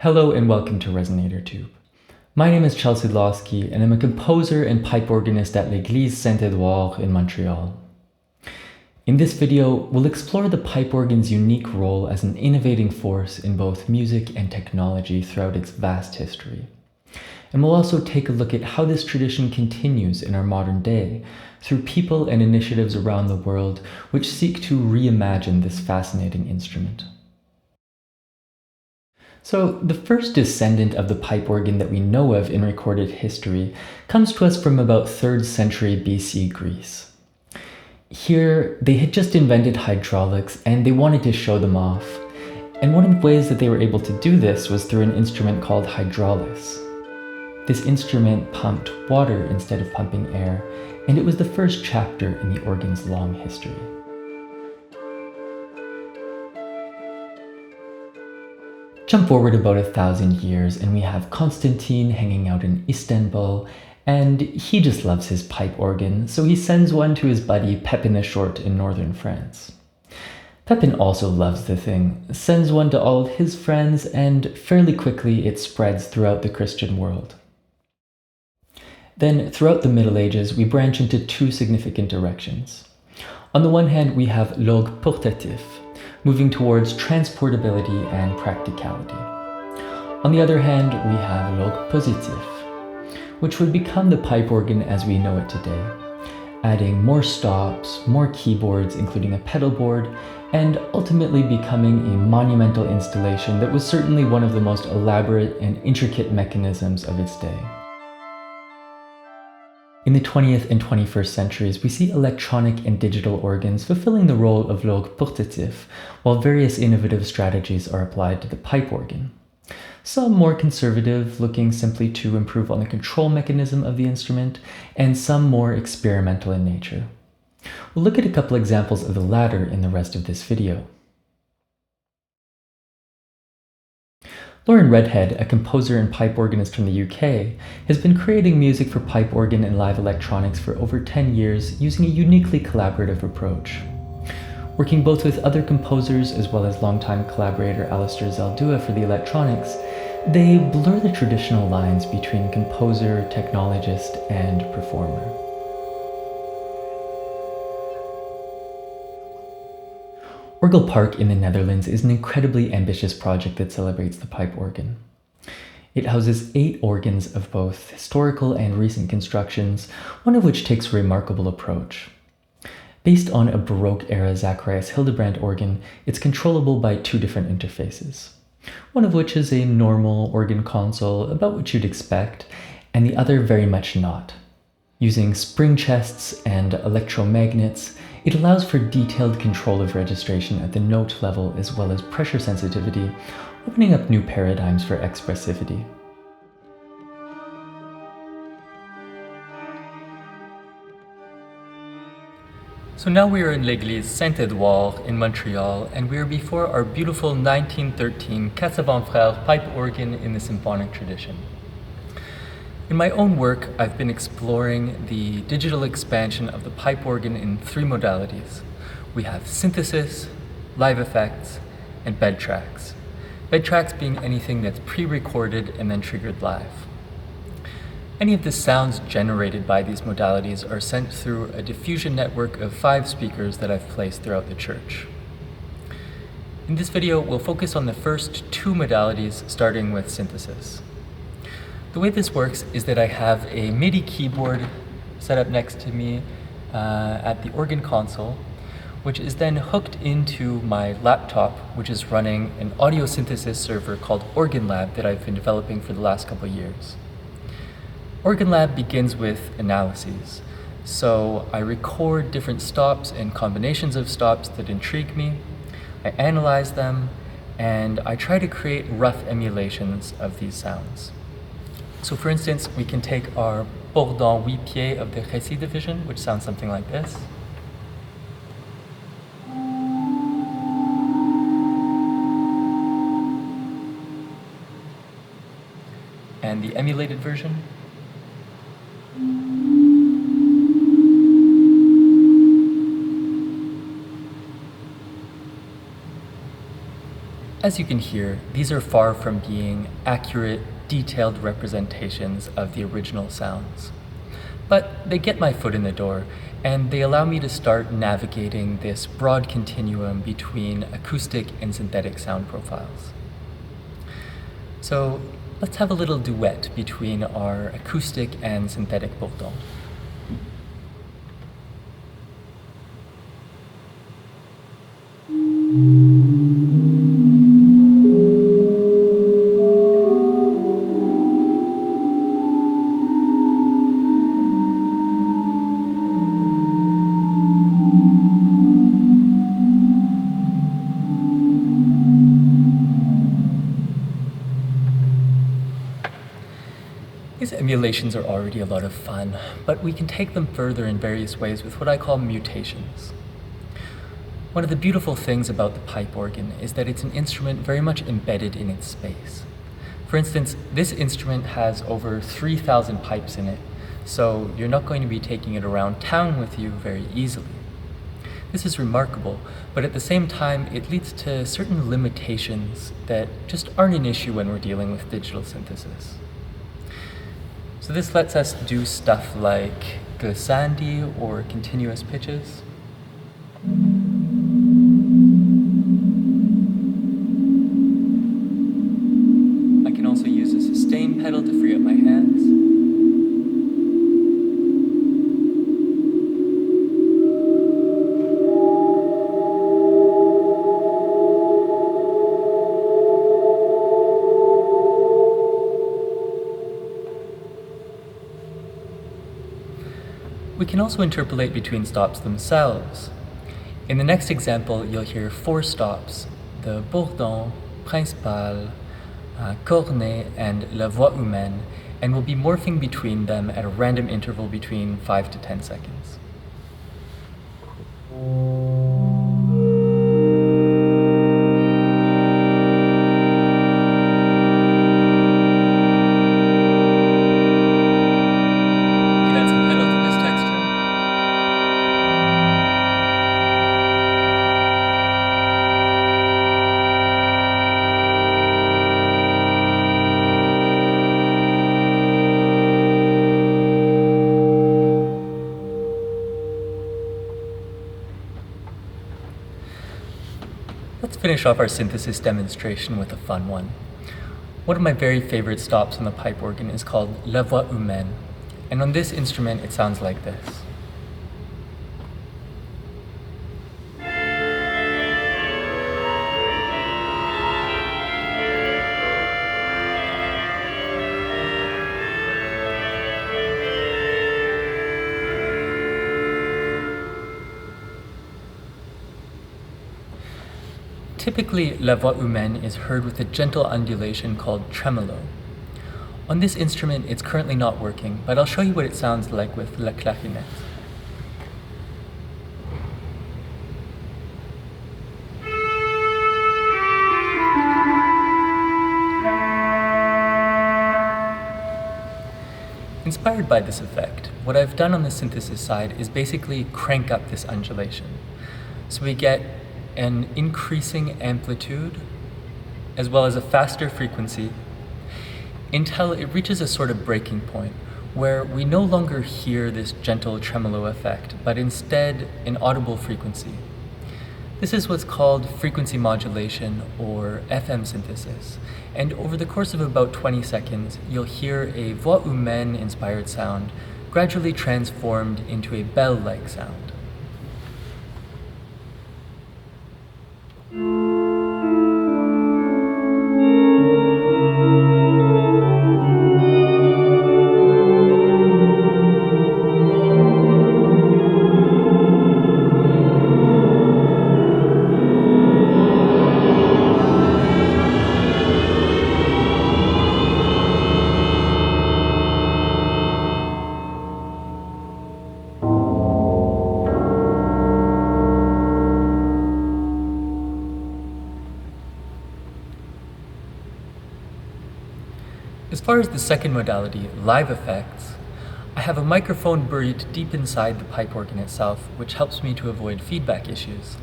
Hello and welcome to ResonatorTube. My name is Chelsea Losky and I'm a composer and pipe organist at l'Église Saint-Édouard in Montreal. In this video, we'll explore the pipe organ's unique role as an innovating force in both music and technology throughout its vast history. And we'll also take a look at how this tradition continues in our modern day through people and initiatives around the world which seek to reimagine this fascinating instrument. So, the first descendant of the pipe organ that we know of in recorded history comes to us from about 3rd century BC Greece. Here, they had just invented hydraulics and they wanted to show them off. And one of the ways that they were able to do this was through an instrument called hydraulis. This instrument pumped water instead of pumping air, and it was the first chapter in the organ's long history. Jump forward about 1,000 years and we have Constantine hanging out in Istanbul, and he just loves his pipe organ, so he sends one to his buddy Pepin the Short in northern France. Pepin also loves the thing, sends one to all of his friends, and fairly quickly it spreads throughout the Christian world. Then, throughout the Middle Ages, we branch into two significant directions. On the one hand, we have l'orgue portatif, moving towards transportability and practicality. On the other hand, we have l'orgue positif, which would become the pipe organ as we know it today, adding more stops, more keyboards, including a pedal board, and ultimately becoming a monumental installation that was certainly one of the most elaborate and intricate mechanisms of its day. In the 20th and 21st centuries, we see electronic and digital organs fulfilling the role of l'orgue portatif, while various innovative strategies are applied to the pipe organ. Some more conservative, looking simply to improve on the control mechanism of the instrument, and some more experimental in nature. We'll look at a couple examples of the latter in the rest of this video. Lauren Redhead, a composer and pipe organist from the UK, has been creating music for pipe organ and live electronics for over 10 years using a uniquely collaborative approach. Working both with other composers as well as longtime collaborator Alistair Zaldua for the electronics, they blur the traditional lines between composer, technologist, and performer. Orgel Park in the Netherlands is an incredibly ambitious project that celebrates the pipe organ. It houses 8 organs of both historical and recent constructions, one of which takes a remarkable approach. Based on a Baroque-era Zacharias Hildebrand organ, it's controllable by 2 different interfaces. One of which is a normal organ console, about what you'd expect, and the other very much not. Using spring chests and electromagnets, it allows for detailed control of registration at the note level as well as pressure sensitivity, opening up new paradigms for expressivity. So now we are in l'Église Saint-Édouard in Montreal, and we are before our beautiful 1913 Cassavant-Frères pipe organ in the symphonic tradition. In my own work, I've been exploring the digital expansion of the pipe organ in 3 modalities. We have synthesis, live effects, and bed tracks. Bed tracks being anything that's pre-recorded and then triggered live. Any of the sounds generated by these modalities are sent through a diffusion network of 5 speakers that I've placed throughout the church. In this video, we'll focus on the first 2 modalities, starting with synthesis. The way this works is that I have a MIDI keyboard set up next to me at the organ console, which is then hooked into my laptop, which is running an audio synthesis server called Organ Lab that I've been developing for the last couple of years. Organ Lab begins with analyses. So I record different stops and combinations of stops that intrigue me, I analyze them, and I try to create rough emulations of these sounds. So for instance, we can take our Bourdon 8 pieds of the Récy division, which sounds something like this. And the emulated version. As you can hear, these are far from being accurate, detailed representations of the original sounds. But they get my foot in the door, and they allow me to start navigating this broad continuum between acoustic and synthetic sound profiles. So let's have a little duet between our acoustic and synthetic bourdon. These emulations are already a lot of fun, but we can take them further in various ways with what I call mutations. One of the beautiful things about the pipe organ is that it's an instrument very much embedded in its space. For instance, this instrument has over 3,000 pipes in it, so you're not going to be taking it around town with you very easily. This is remarkable, but at the same time, it leads to certain limitations that just aren't an issue when we're dealing with digital synthesis. So this lets us do stuff like glissandi or continuous pitches. I can also use a sustain pedal to free up my hands. We can also interpolate between stops themselves. In the next example, you'll hear 4 stops, the bourdon, principal, cornet, and la voix humaine, and we'll be morphing between them at a random interval between 5 to 10 seconds. Let's finish off our synthesis demonstration with a fun one. One of my very favorite stops on the pipe organ is called la voix humaine, and on this instrument it sounds like this. Typically, la voix humaine is heard with a gentle undulation called tremolo. On this instrument, it's currently not working, but I'll show you what it sounds like with la clarinette. Inspired by this effect, what I've done on the synthesis side is basically crank up this undulation. So we get an increasing amplitude as well as a faster frequency until it reaches a sort of breaking point where we no longer hear this gentle tremolo effect, but instead an audible frequency. This is what's called frequency modulation or FM synthesis, and over the course of about 20 seconds you'll hear a voix humaine inspired sound gradually transformed into a bell-like sound. As far as the second modality, live effects, I have a microphone buried deep inside the pipe organ itself, which helps me to avoid feedback issues.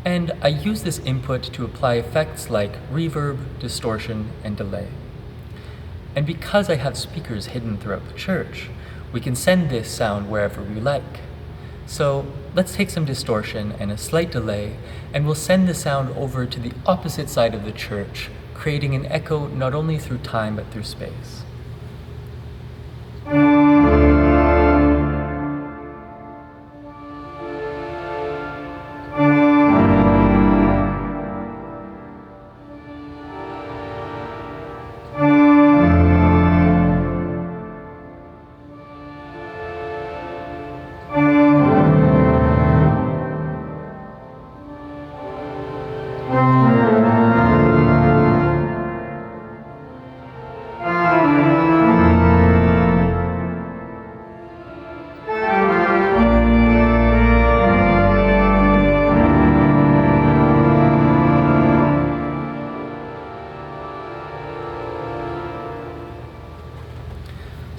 And I use this input to apply effects like reverb, distortion, and delay. And because I have speakers hidden throughout the church, we can send this sound wherever we like. So let's take some distortion and a slight delay, and we'll send the sound over to the opposite side of the church, creating an echo not only through time but through space.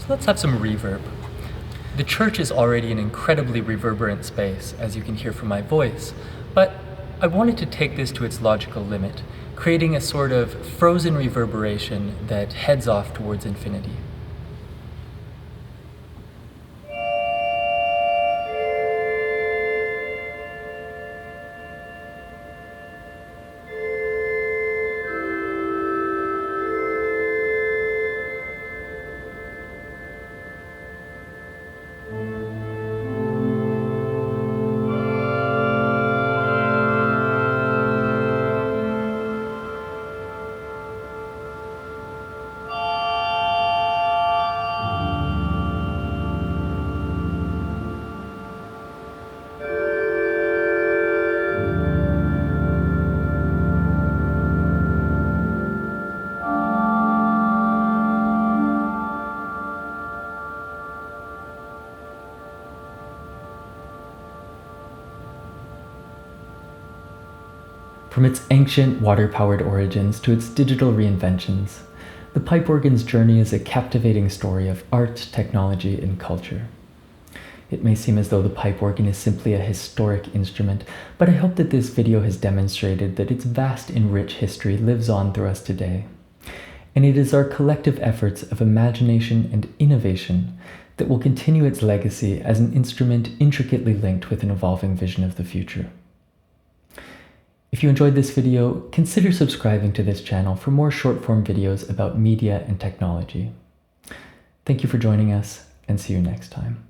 Let's have some reverb. The church is already an incredibly reverberant space, as you can hear from my voice, but I wanted to take this to its logical limit, creating a sort of frozen reverberation that heads off towards infinity. From its ancient water-powered origins to its digital reinventions, the pipe organ's journey is a captivating story of art, technology, and culture. It may seem as though the pipe organ is simply a historic instrument, but I hope that this video has demonstrated that its vast and rich history lives on through us today. And it is our collective efforts of imagination and innovation that will continue its legacy as an instrument intricately linked with an evolving vision of the future. If you enjoyed this video, consider subscribing to this channel for more short-form videos about media and technology. Thank you for joining us, and see you next time.